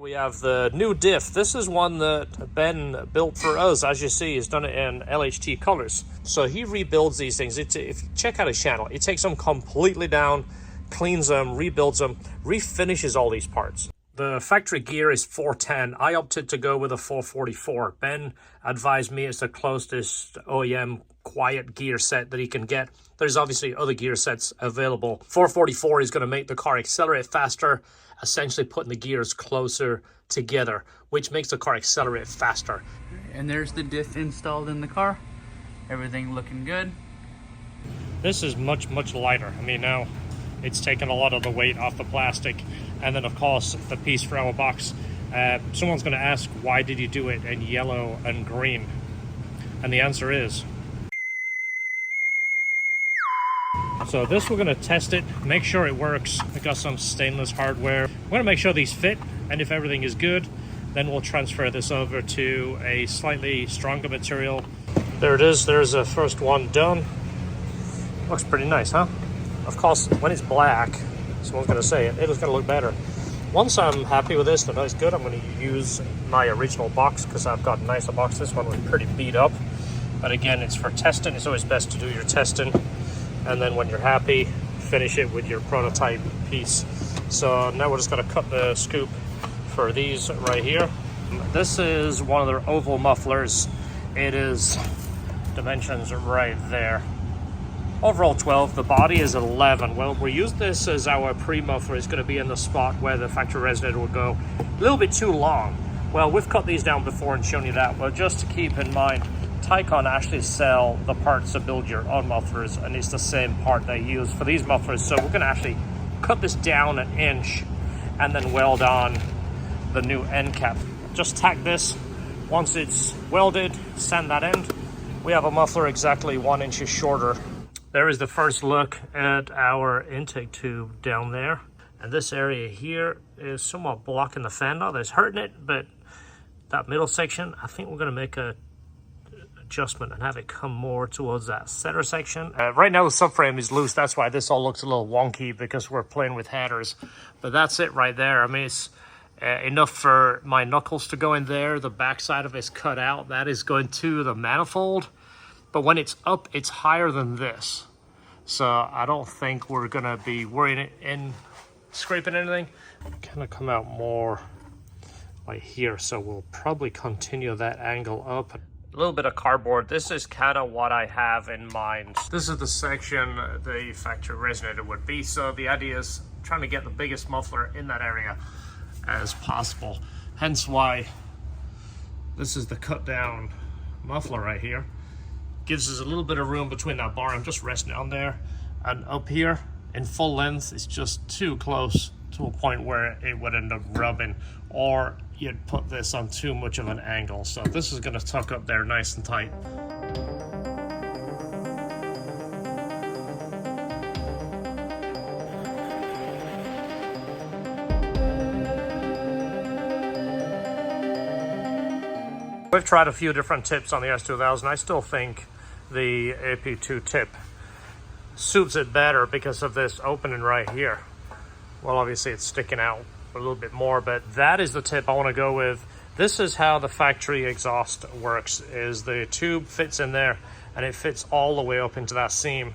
We have the new diff. This is one that Ben built for us. As you see, he's done it in LHT colors. So he rebuilds these things. If you check out his channel, he takes them completely down, cleans them, rebuilds them, refinishes all these parts. The factory gear is 410. I opted to go with a 444. Ben advised me it's the closest OEM quiet gear set that he can get. There's obviously other gear sets available. 444 is going to make the car accelerate faster, essentially putting the gears closer together, which makes the car accelerate faster. And there's the diff installed in the car. Everything looking good. This is much lighter. I mean, now it's taken a lot of the weight off the plastic. And then of course the piece for our box. Someone's going to ask, why did you do it in yellow and green? And the answer is, so this we're going to test it, make sure it works. I got some stainless hardware. We're going to make sure these fit, and if everything is good, then we'll transfer this over to a slightly stronger material. There it is. There's the first one done. Looks pretty nice, huh? Of course, when it's black, someone's going to say it's going to look better. Once I'm happy with this, that it's good, I'm going to use my original box because I've got a nicer box. This one was pretty beat up. But again, it's for testing. It's always best to do your testing. And then when you're happy, finish it with your prototype piece. So now we're just going to cut the scoop for these right here. This is one of their oval mufflers. It is dimensions right there. Overall 12, the body is 11. Well, we use this as our pre-muffler. It's going to be in the spot where the factory resonator will go. A little bit too long. Well, we've cut these down before and shown you that. Well, just to keep in mind, Taycan actually sell the parts to build your own mufflers, and it's the same part they use for these mufflers. So we're going to actually cut this down an inch and then weld on the new end cap. Just tack this. Once it's welded, sand that end. We have a muffler exactly 1 inch shorter. There is the first look at our intake tube down there. And this area here is somewhat blocking the fan now. That's hurting it, but that middle section, I think we're going to make a adjustment and have it come more towards that center section. Right now the subframe is loose. That's why this all looks a little wonky, because we're playing with headers. But that's it right there. I mean, it's enough for my knuckles to go in there. The back side of it's cut out. That is going to the manifold. But when it's up, it's higher than this. So I don't think we're going to be worrying in scraping anything. Kind of come out more like here. So we'll probably continue that angle up. A little bit of cardboard. This is kind of what I have in mind. This is the section the factory resonator would be. So the idea is trying to get the biggest muffler in that area as possible. Hence why this is the cut down muffler right here. Gives us a little bit of room between that bar. I'm just resting on there, and up here in full length it's just too close to a point where it would end up rubbing, or you'd put this on too much of an angle. So this is going to tuck up there nice and tight. We've tried a few different tips on the S2000. I still think the AP2 tip suits it better because of this opening right here. Well, obviously it's sticking out a little bit more, but that is the tip I want to go with. This is how the factory exhaust works, is the tube fits in there and it fits all the way up into that seam.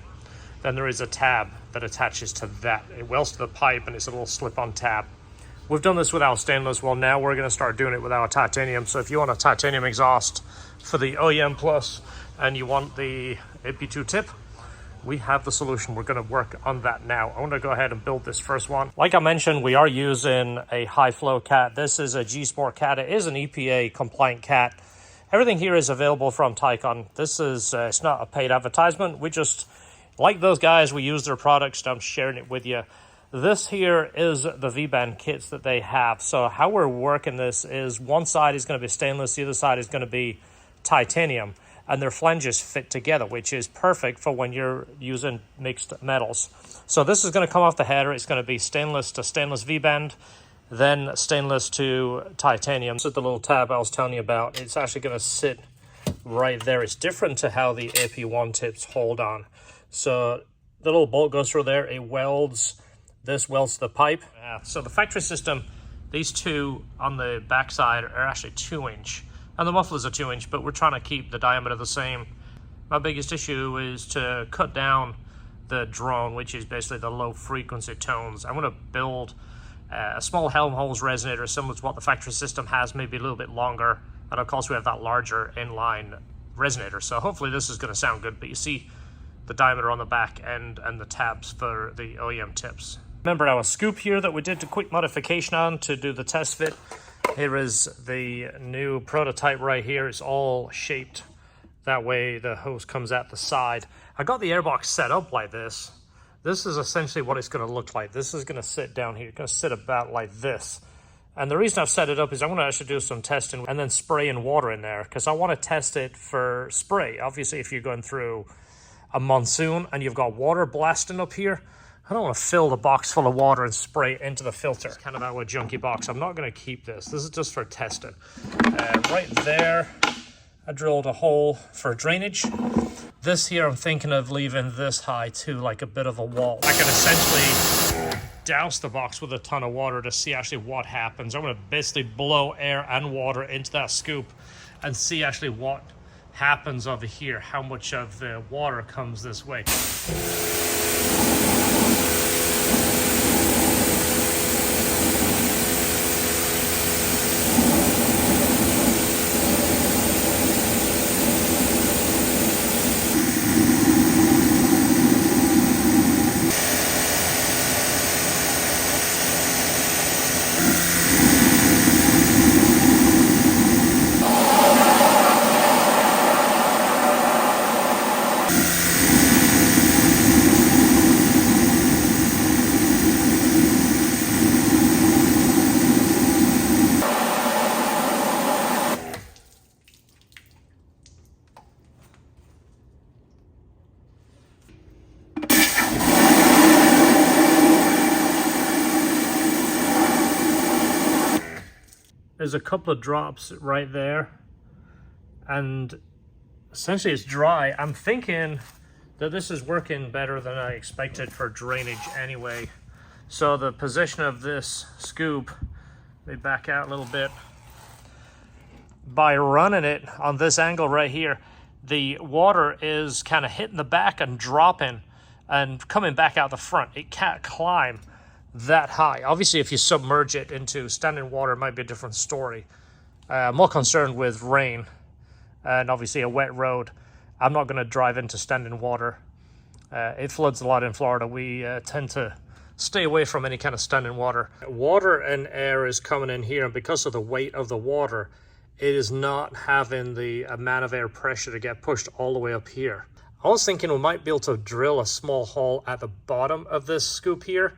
Then there is a tab that attaches to that. It welds to the pipe and it's a little slip-on tab. We've done this with our stainless. Well, now we're going to start doing it with our titanium. So if you want a titanium exhaust for the OEM Plus and you want the AP2 tip, we have the solution. We're going to work on that now. I want to go ahead and build this first one. Like I mentioned, we are using a high flow cat. This is a G-Sport cat. It is an EPA compliant cat. Everything here is available from Taycan. This is, it's not a paid advertisement. We just, like those guys, we use their products. I'm sharing it with you. This here is the V-band kits that they have. So how we're working this is one side is going to be stainless, the other side is going to be titanium, and their flanges fit together, which is perfect for when you're using mixed metals. So this is going to come off the header. It's going to be stainless to stainless V-band, then stainless to titanium. So the little tab I was telling you about, it's actually going to sit right there. It's different to how the AP1 tips hold on. So the little bolt goes through there, it welds. This welds to the pipe. So the factory system These two on the backside are actually 2-inch, and the mufflers are 2-inch, but we're trying to keep the diameter the same. My biggest issue is to cut down the drone, which is basically the low frequency tones. I'm going to build a small Helmholtz resonator similar to what the factory system has, maybe a little bit longer, and of course we have that larger inline resonator, so hopefully this is going to sound good. But you see the diameter on the back end and the tabs for the OEM tips. Remember our scoop here that we did a quick modification on to do the test fit. Here is the new prototype right here. It's all shaped that way, the hose comes at the side. I got the airbox set up like this. This is essentially what it's going to look like. This is going to sit down here. It's going to sit about like this. And the reason I've set it up is I'm going to actually do some testing and then spray in water in there, because I want to test it for spray. Obviously, if you're going through a monsoon and you've got water blasting up here, I don't want to fill the box full of water and spray it into the filter. It's kind of our junky box. I'm not going to keep this. This is just for testing. Right there, I drilled a hole for drainage. This here, I'm thinking of leaving this high too, like a bit of a wall. I can essentially douse the box with a ton of water to see actually what happens. I'm going to basically blow air and water into that scoop and see actually what happens over here, how much of the water comes this way. There's a couple of drops right there, and essentially it's dry. I'm thinking that this is working better than I expected for drainage anyway. So the position of this scoop, let me back out a little bit. By running it on this angle right here, the water is kind of hitting the back and dropping and coming back out the front. It can't climb that high. Obviously, if you submerge it into standing water, it might be a different story. I'm more concerned with rain and obviously a wet road. I'm not going to drive into standing water. It floods a lot in Florida. We tend to stay away from any kind of standing water. Water and air is coming in here, and because of the weight of the water, it is not having the amount of air pressure to get pushed all the way up here. I was thinking we might be able to drill a small hole at the bottom of this scoop here.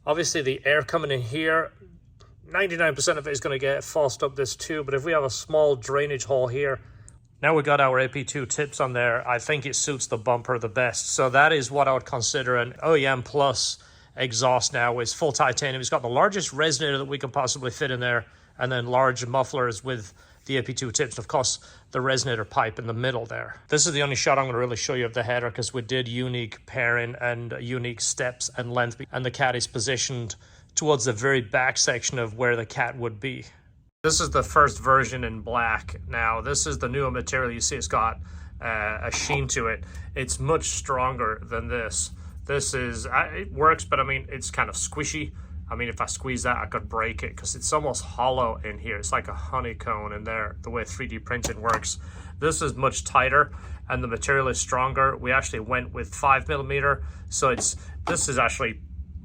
Obviously, the air coming in here, 99% of it is going to get forced up this tube, but if we have a small drainage hole here, now we've got our AP2 tips on there, I think it suits the bumper the best. So that is what I would consider an OEM Plus exhaust now. It's full titanium. It's got the largest resonator that we can possibly fit in there, and then large mufflers with the AP2 tips, and of course the resonator pipe in the middle there. This is the only shot I'm going to really show you of the header, because we did unique pairing and unique steps and length, and the cat is positioned towards the very back section of where the cat would be. This is the first version in black. Now this is the newer material. You see it's got a sheen to it. It's much stronger than this. This is, it works, but I mean, it's kind of squishy. I mean, if I squeeze that, I could break it because it's almost hollow in here. It's like a honeycomb in there, the way 3D printing works. This is much tighter and the material is stronger. We actually went with 5mm, so this is actually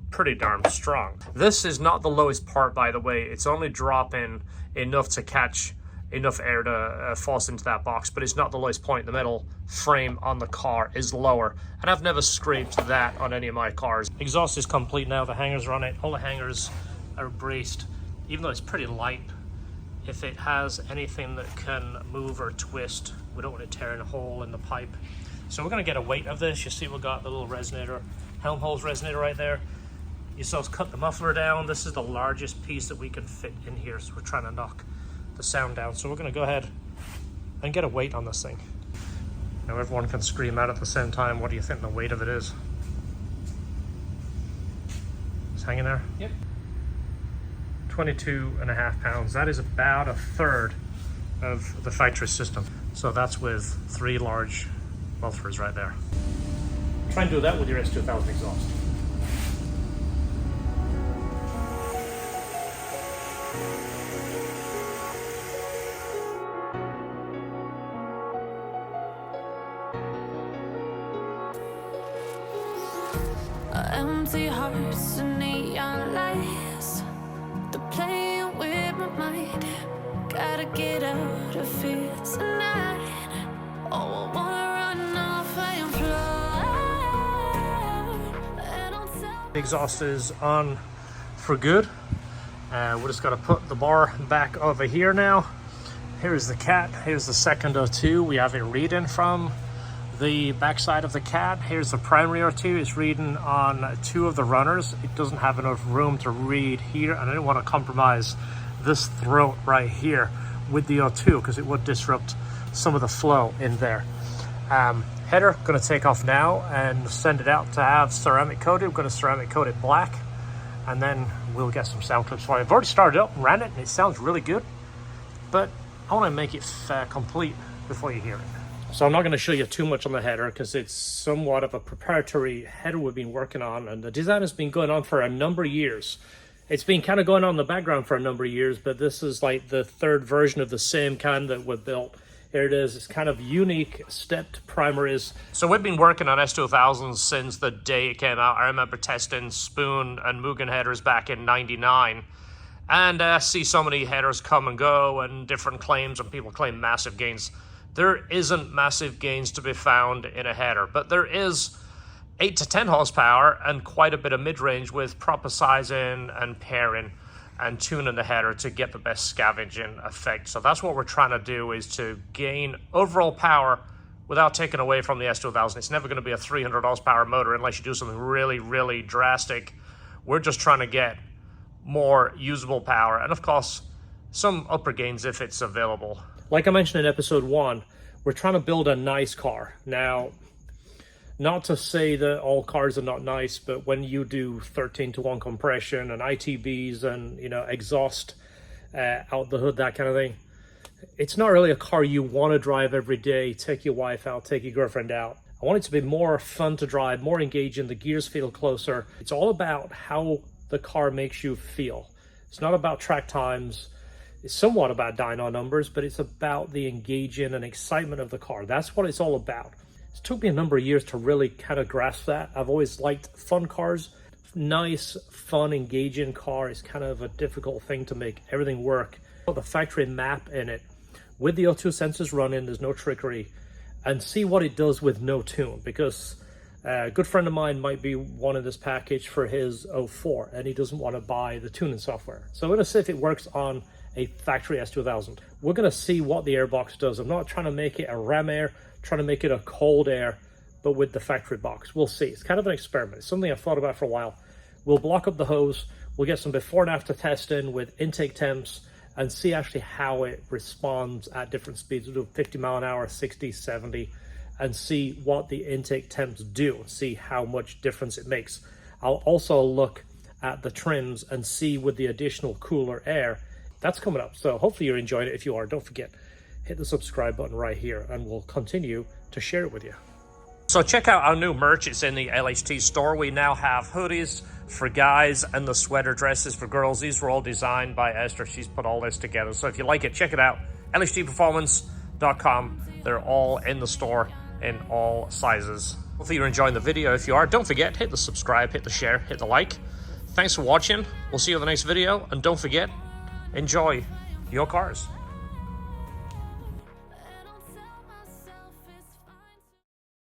pretty darn strong. This is not the lowest part, by the way. It's only dropping enough to catch enough air to force into that box, but it's not the lowest point. The metal frame on the car is lower, and I've never scraped that on any of my cars. Exhaust is complete now. The hangers are on it. All the hangers are braced, even though it's pretty light. If it has anything that can move or twist, we don't want it tearing a hole in the pipe. So we're going to get a weight of this. You see we've got the little resonator, Helmholtz resonator right there. You saw us cut the muffler down. This is the largest piece that we can fit in here, so we're trying to knock the sound down. So we're going to go ahead and get a weight on this thing. Now everyone can scream out at the same time. What do you think the weight of it is? It's hanging there? Yep. 22.5 pounds. That is about a third of the factory system. So that's with 3 large mufflers right there. Try and do that with your S2000 exhaust. Empty hearts and neon lights, they're playing with my mind. Gotta get out of here tonight. Oh, I wanna run off and fly. The exhaust is on for good. We're just gonna put the bar back over here now. Here's the cat. Here's the second O2. We have it reading from the backside of the cat. Here's the primary O2. It's reading on 2 of the runners. It doesn't have enough room to read here, and I didn't want to compromise this throat right here with the O2 because it would disrupt some of the flow in there. Header, going to take off now and send it out to have ceramic coated. We're going to ceramic coat it black, and then we'll get some sound clips for you. I've already started up and ran it, and it sounds really good, but I want to make it complete before you hear it. So I'm not going to show you too much on the header because it's somewhat of a proprietary header we've been working on, and the design has been going on for a number of years. It's been kind of going on in the background for a number of years, but this is like the 3rd version of the same kind that we built. Here it is. It's kind of unique stepped primaries. So we've been working on S2000s since the day it came out. I remember testing Spoon and Mugen headers back in '99. And I see so many headers come and go and different claims, and people claim massive gains. There isn't massive gains to be found in a header, but there is 8 to 10 horsepower and quite a bit of mid-range with proper sizing and pairing and tuning the header to get the best scavenging effect. So that's what we're trying to do, is to gain overall power without taking away from the S2000. It's never going to be a 300 horsepower motor unless you do something really, really drastic. We're just trying to get more usable power and, of course, some upper gains if it's available. Like I mentioned in episode 1, we're trying to build a nice car. Now, not to say that all cars are not nice, but when you do 13-to-1 compression and ITBs and, you know, exhaust out the hood, that kind of thing, it's not really a car you want to drive every day, take your wife out, take your girlfriend out. I want it to be more fun to drive, more engaging, the gears feel closer. It's all about how the car makes you feel. It's not about track times. It's somewhat about dyno numbers, but it's about the engaging and excitement of the car. That's what it's all about. It took me a number of years to really kind of grasp that. I've always liked fun cars. Nice, fun, engaging car is kind of a difficult thing to make everything work. The factory map in it, with the O2 sensors running, there's no trickery, and see what it does with no tune, because a good friend of mine might be wanting this package for his 04, and he doesn't want to buy the tuning software. So I'm going to see if it works on a factory S2000. We're going to see what the airbox does. I'm not trying to make it a ram air, trying to make it a cold air, but with the factory box. We'll see. It's kind of an experiment. It's something I've thought about for a while. We'll block up the hose. We'll get some before and after testing with intake temps and see actually how it responds at different speeds. We'll do 50 mile an hour, 60, 70, and see what the intake temps do, see how much difference it makes. I'll also look at the trims and see with the additional cooler air. That's coming up. So hopefully you're enjoying it. If you are, don't forget, hit the subscribe button right here, and we'll continue to share it with you. So check out our new merch. It's in the LHT store. We now have hoodies for guys and the sweater dresses for girls. These were all designed by Esther. She's put all this together. So if you like it, check it out. LHTperformance.com. They're all in the store in all sizes. Hopefully you're enjoying the video. If you are, don't forget, hit the subscribe, hit the share, hit the like. Thanks for watching. We'll see you in the next video. And don't forget, enjoy your cars.